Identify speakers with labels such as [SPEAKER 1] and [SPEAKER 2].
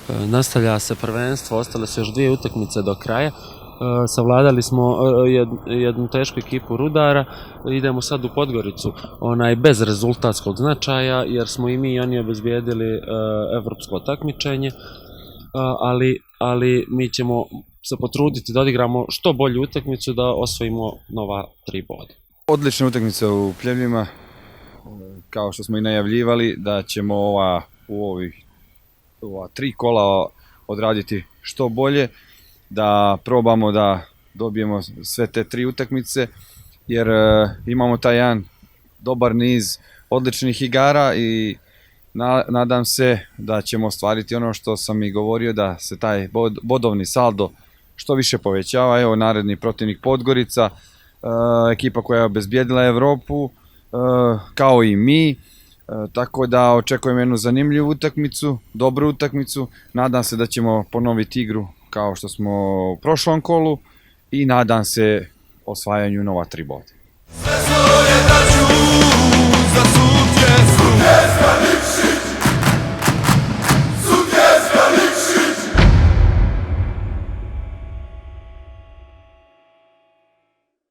[SPEAKER 1] Nastavlja se prvenstvo, ostale su još 2 utakmice do kraja. Savladali smo jednu tešku ekipu Rudara, idemo sad u Podgoricu, bez rezultatskog značaja, jer smo i mi i oni obezbijedili evropsko takmičenje, ali mi ćemo se potruditi da odigramo što bolju utakmicu, da osvojimo nova 3 boda.
[SPEAKER 2] Odlična utakmica u Pljevljima, kao što smo i najavljivali, da ćemo ova 3 kola odraditi što bolje, da probamo da dobijemo sve te 3 utakmice, jer imamo taj jedan dobar niz odličnih igara i nadam se da ćemo ostvariti ono što sam i govorio, da se taj bodovni saldo što više povećava. Evo, naredni protivnik Podgorica, ekipa koja je obezbijedila Evropu, kao i mi, tako da očekujem jednu zanimljivu utakmicu, dobru utakmicu. Nadam se da ćemo ponoviti igru kao što smo u prošlom kolu i nadam se osvajanju nova 3 boda.